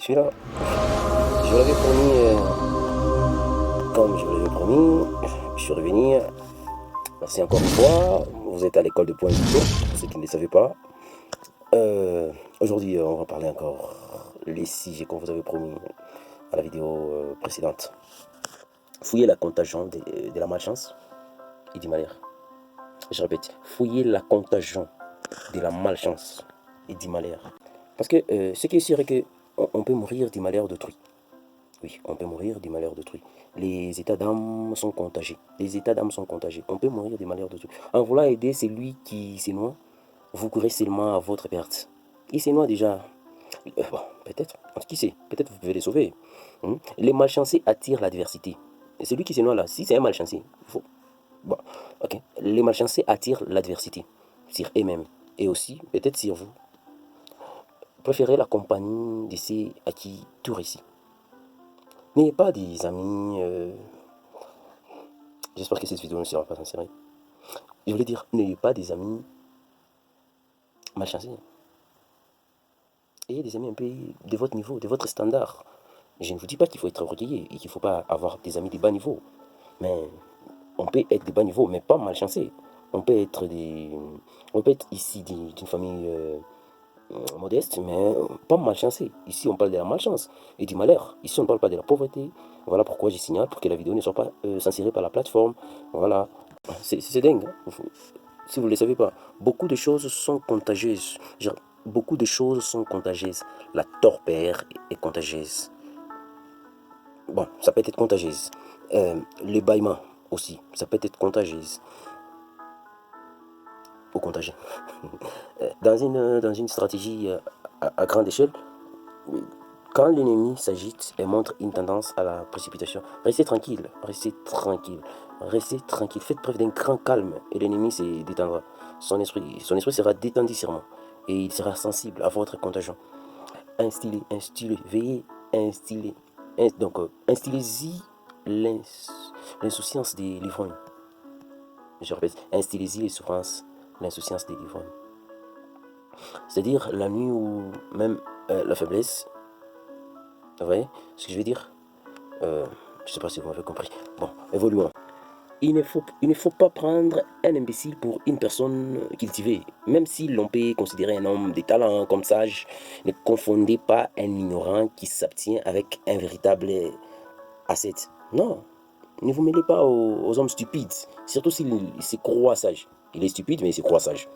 suis là. Je vous l'avais promis, comme je vous l'avais promis, je suis revenu. Merci encore une fois. Vous êtes à l'école de Point Vidéo, pour ceux qui ne le savaient pas. Aujourd'hui, on va parler encore les sujets qu'on vous avait promis à la vidéo précédente. Fouiller la contagion de la malchance et du malheur. Je répète, fouiller la contagion de la malchance et du malheur. Parce que ce qui est sûr est qu'on peut mourir du malheur d'autrui. Oui, on peut mourir du malheur d'autrui. Les états d'âme sont contagieux. Les états d'âme sont contagieux. On peut mourir du malheur d'autrui. En voulant aider celui qui se noie, vous courez seulement à votre perte. Il se noie déjà. Bon, peut-être. Qui sait? Peut-être vous pouvez les sauver. Les malchanceux attirent l'adversité. Et celui qui se noie là, si c'est un malchanceux, il faut... Bon, ok. Les malchanceux attirent l'adversité sur eux-mêmes et aussi peut-être sur vous. Préférez la compagnie de ceux à qui tout réussit. N'ayez pas des amis. J'espère que cette vidéo ne sera pas censurée. Je voulais dire, n'ayez pas des amis malchanceux. Ayez des amis un peu de votre niveau, de votre standard. Je ne vous dis pas qu'il faut être orgueilleux et qu'il ne faut pas avoir des amis de bas niveau. Mais on peut être de bas niveau, mais pas malchanceux. On peut être ici d'une famille modeste, mais pas malchanceux. Ici, on parle de la malchance et du malheur. Ici, on ne parle pas de la pauvreté. Voilà pourquoi je signale, pour que la vidéo ne soit pas censurée par la plateforme. Voilà. C'est dingue. Hein. Si vous ne le savez pas, beaucoup de choses sont contagieuses. Genre, beaucoup de choses sont contagieuses. La torpeur est contagieuse. Bon, ça peut être contagieuse. Le bâillement aussi, ça peut être contagieuse. Ou contagieux. Dans une stratégie à grande échelle, quand l'ennemi s'agite et montre une tendance à la précipitation, restez tranquille, restez tranquille, restez tranquille, faites preuve d'un grand calme et l'ennemi se détendra. Son esprit sera détendu sûrement et il sera sensible à votre contagion. Instillez, veillez, instillez. Donc, instillez-y l'insouciance des livrognes. Je répète, instillez-y les souffrances, l'insouciance des livrognes. C'est-à-dire la nuit ou même la faiblesse. Vous voyez ce que je veux dire? Je ne sais pas si vous m'avez compris. Bon, évoluons. Il ne faut pas prendre un imbécile pour une personne cultivée. Même si l'on peut considérer un homme de talent comme sage, ne confondez pas un ignorant qui s'abstient avec un véritable ascète. Non, ne vous mêlez pas aux hommes stupides, surtout s'il se croit sage. Il est stupide, mais il se croit sage.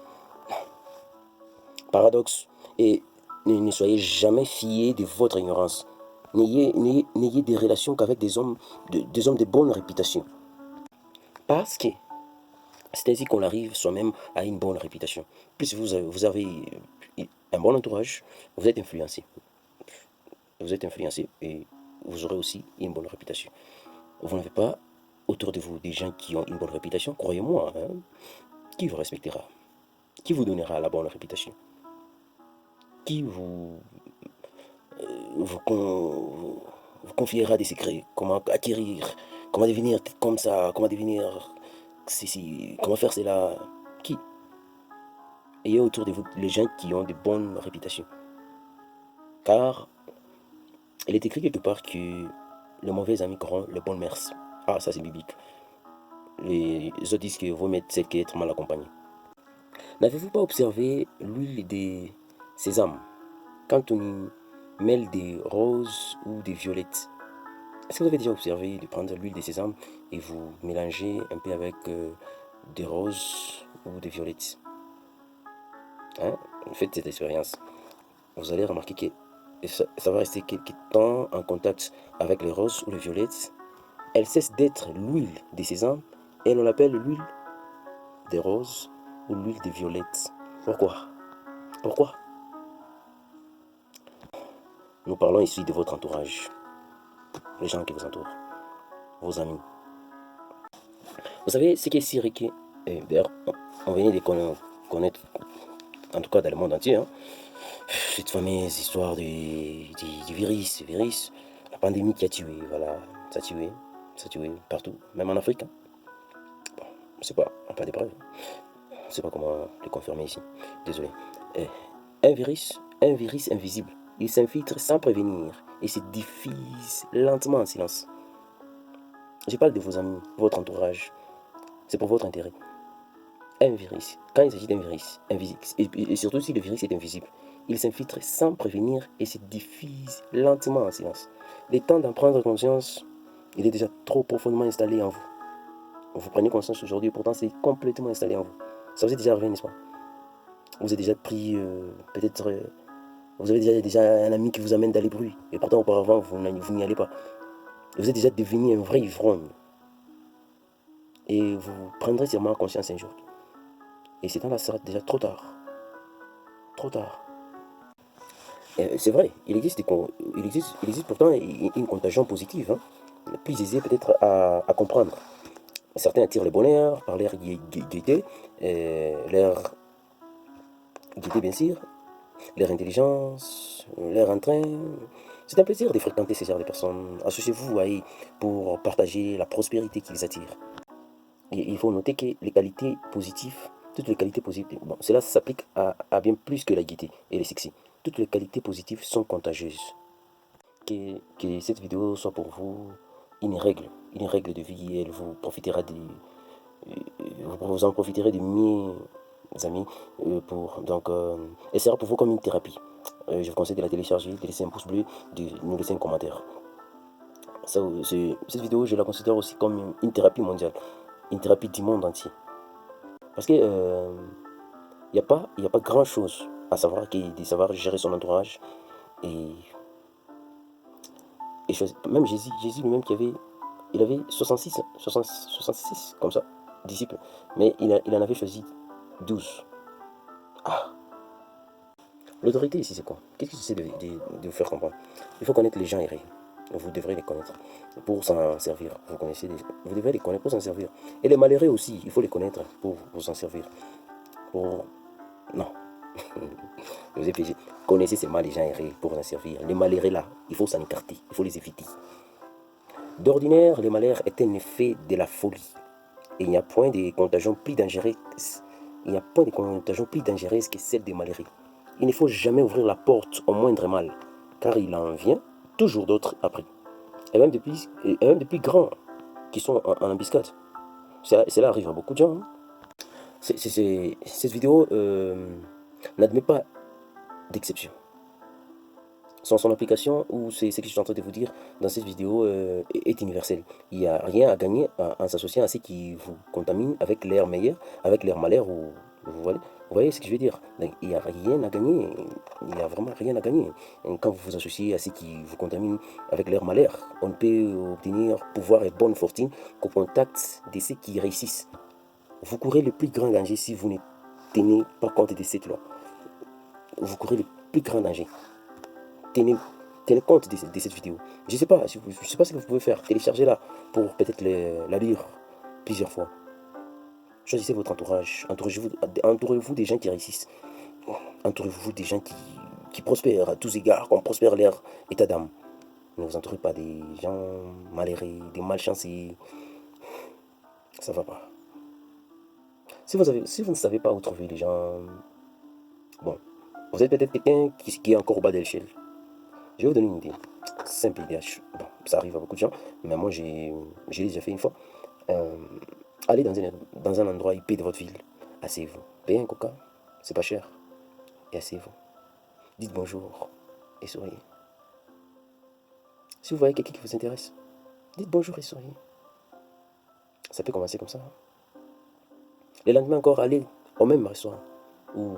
Paradoxe. Et ne soyez jamais fiés de votre ignorance. N'ayez des relations qu'avec des hommes de bonne réputation. Parce que c'est ainsi qu'on arrive soi-même à une bonne réputation. Plus vous avez un bon entourage, vous êtes influencé. Vous êtes influencé et vous aurez aussi une bonne réputation. Vous n'avez pas autour de vous des gens qui ont une bonne réputation, croyez-moi, hein, qui vous respectera? Qui vous donnera la bonne réputation? Qui vous confiera des secrets? Comment acquérir? Comment devenir comme ça? Comment devenir ceci? Comment faire cela? Qui? Ayez autour de vous les gens qui ont de bonnes réputations. Car il est écrit quelque part que le mauvais ami corrompt le bon mœurs. Ah, ça c'est biblique. Les autres disent que vaut mieux être qu'être mal accompagné. N'avez-vous pas observé l'huile de sésame quand on y mêle des roses ou des violettes? Est-ce que vous avez déjà observé de prendre l'huile de sésame et vous mélangez un peu avec des roses ou des violettes? Hein? Faites cette expérience. Vous allez remarquer que ça va rester quelque temps en contact avec les roses ou les violettes. Elle cesse d'être l'huile de sésame et on l'appelle l'huile des roses ou l'huile des violettes. Pourquoi? Pourquoi? Nous parlons ici de votre entourage, les gens qui vous entourent, vos amis. Vous savez ce qui est si riche, d'ailleurs, on vient de connaître, en tout cas dans le monde entier, hein, cette fameuse histoire du virus, la pandémie qui a tué, voilà, ça a tué partout, même en Afrique. Hein. Bon, je ne sais pas, on n'a pas de preuves. Je ne sais pas comment le confirmer ici, désolé. Un virus invisible Il s'infiltre sans prévenir et se diffuse lentement en silence. Je parle de vos amis, votre entourage. C'est pour votre intérêt. Un virus, quand il s'agit d'un virus invisible, et surtout si le virus est invisible, il s'infiltre sans prévenir et se diffuse lentement en silence. Le temps d'en prendre conscience, il est déjà trop profondément installé en vous. Vous prenez conscience aujourd'hui, pourtant c'est complètement installé en vous. Ça vous est déjà arrivé, n'est-ce pas? Vous avez déjà pris, peut-être, vous avez déjà un ami qui vous amène dans les bruits, et pourtant auparavant vous n'y allez pas. Vous êtes déjà devenu un vrai ivrogne. Et vous prendrez sûrement conscience un jour. Et c'est temps-là sera déjà trop tard. Trop tard. C'est vrai, il existe pourtant une contagion positive, hein, plus aisée peut-être à comprendre. Certains attirent le bonheur par leur gaieté, bien sûr, leur intelligence, leur entrain. C'est un plaisir de fréquenter ces genres de personnes. Associez-vous à eux pour partager la prospérité qu'ils attirent. Et il faut noter que les qualités positives, toutes les qualités positives, bon, cela s'applique à bien plus que la gaieté et le sexy. Toutes les qualités positives sont contagieuses. Que cette vidéo soit pour vous une règle de vie, et elle vous profitera vous en profiterez de mieux, amis, elle sera pour vous comme une thérapie. Je vous conseille de la télécharger, de laisser un pouce bleu, de nous laisser un commentaire. Cette vidéo, je la considère aussi comme une thérapie mondiale, une thérapie du monde entier. Parce que y a pas grand chose à savoir que de savoir gérer son entourage et même Jésus lui-même il avait 66 comme ça, disciples, mais il en avait choisi 12. Ah, l'autorité ici c'est quoi? Qu'est-ce que j'essaie de vous faire comprendre? Il faut connaître les gens errés. Vous devrez les connaître pour s'en servir. Vous devez les connaître pour s'en servir. Et les malheureux aussi, il faut les connaître pour vous en servir. Non. Je vous ai piégé. Connaissez ces mal les gens errés pour vous en servir. Les malheureux là, il faut s'en écarter, il faut les éviter. D'ordinaire, le malheur est un effet de la folie. Et il n'y a point de contagion plus dangereuse. Il n'y a point de contagion plus dangereuse que celle des malheureux. Il ne faut jamais ouvrir la porte au moindre mal, car il en vient toujours d'autres après. Et même depuis grands qui sont en embuscade. Cela arrive à beaucoup de gens. Hein. Cette vidéo n'admet pas d'exception. Son application, ou c'est ce que je suis en train de vous dire dans cette vidéo, est universelle. Il n'y a rien à gagner en s'associant à ceux qui vous contaminent avec l'air meilleur, avec l'air malheur. Vous voyez ce que je veux dire? Il n'y a rien à gagner. Il n'y a vraiment rien à gagner. Quand vous vous associez à ceux qui vous contaminent avec l'air malheur, on ne peut obtenir pouvoir et bonne fortune qu'au contact de ceux qui réussissent. Vous courez le plus grand danger si vous ne tenez pas compte de cette loi. Vous courez le plus grand danger. Tenez compte de cette vidéo. Je ne sais pas, je sais pas ce que vous pouvez faire. Téléchargez-la pour peut-être la lire plusieurs fois. Choisissez votre entourage. Entourez-vous des gens qui réussissent. Entourez-vous des gens qui prospèrent à tous égards, qu'on prospère leur état d'âme. Ne vous entourez pas des gens malheureux, des malchanceux. Ça ne va pas. Si vous ne savez pas où trouver les gens, bon, vous êtes peut-être quelqu'un qui est encore au bas de l'échelle. Je vais vous donner une idée. Simple idée. Bon, ça arrive à beaucoup de gens, mais moi j'ai déjà fait une fois. Allez dans un endroit IP de votre ville. Asseyez-vous. Payez un coca, c'est pas cher. Et asseyez-vous. Dites bonjour et souriez. Si vous voyez quelqu'un qui vous intéresse, dites bonjour et souriez. Ça peut commencer comme ça. Le lendemain encore, allez au même restaurant ou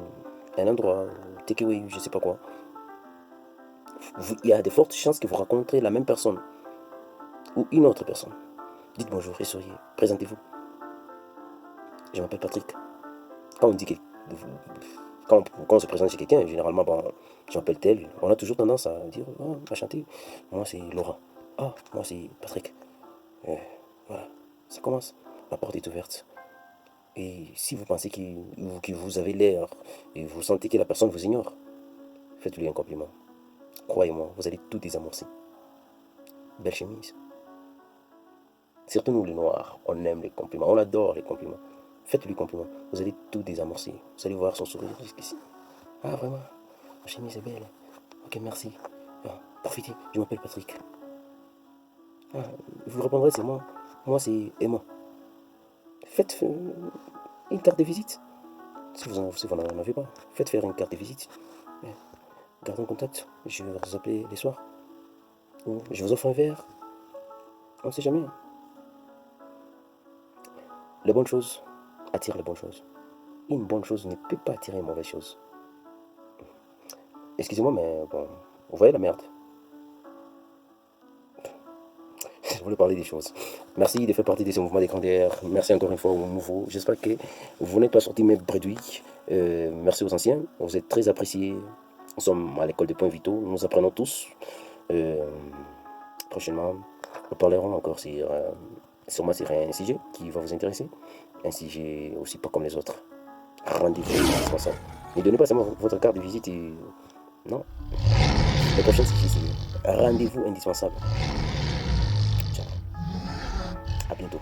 un endroit, takeaway, je sais pas quoi. Il y a de fortes chances que vous rencontrez la même personne ou une autre personne. Dites bonjour et souriez. Présentez-vous. Je m'appelle Patrick. Quand on dit que quand on se présente chez quelqu'un, généralement, bon, je m'appelle tel. On a toujours tendance à dire, oh, enchanté. Moi, c'est Laura. Ah, moi, c'est Patrick. Voilà, ça commence. La porte est ouverte. Et si vous pensez que vous avez l'air et vous sentez que la personne vous ignore, faites-lui un compliment. Croyez-moi, vous allez tout désamorcer. Belle chemise. Surtout nous les noirs, on aime les compliments, on adore les compliments. Faites-lui compliment, vous allez tout désamorcer. Vous allez voir son sourire jusqu'ici. Ah vraiment, ma chemise est belle. Ok, merci. Profitez, je m'appelle Patrick. Ah, vous répondrez, c'est moi. Moi, c'est Emma. Faites une carte de visite. Si vous n'en avez pas, faites faire une carte de visite. Gardons contact. Je vais vous appeler les soirs. Ou je vous offre un verre. On ne sait jamais. Les bonnes choses attirent les bonnes choses. Une bonne chose ne peut pas attirer une mauvaise chose. Excusez-moi, mais bon, vous voyez la merde. Je voulais parler des choses. Merci de faire partie de ce mouvement des grandeurs. Merci encore une fois aux nouveaux. J'espère que vous n'êtes pas sortis mes produits. Merci aux anciens. Vous êtes très appréciés. Nous sommes à l'école des points vitaux. Nous apprenons tous. Euh, Prochainement, nous parlerons encore sûrement sur un sujet qui va vous intéresser. Un sujet aussi pas comme les autres. Rendez-vous indispensable. Ne donnez pas seulement votre carte de visite et... Non. Le prochain sujet, c'est rendez-vous indispensable. Ciao. À bientôt.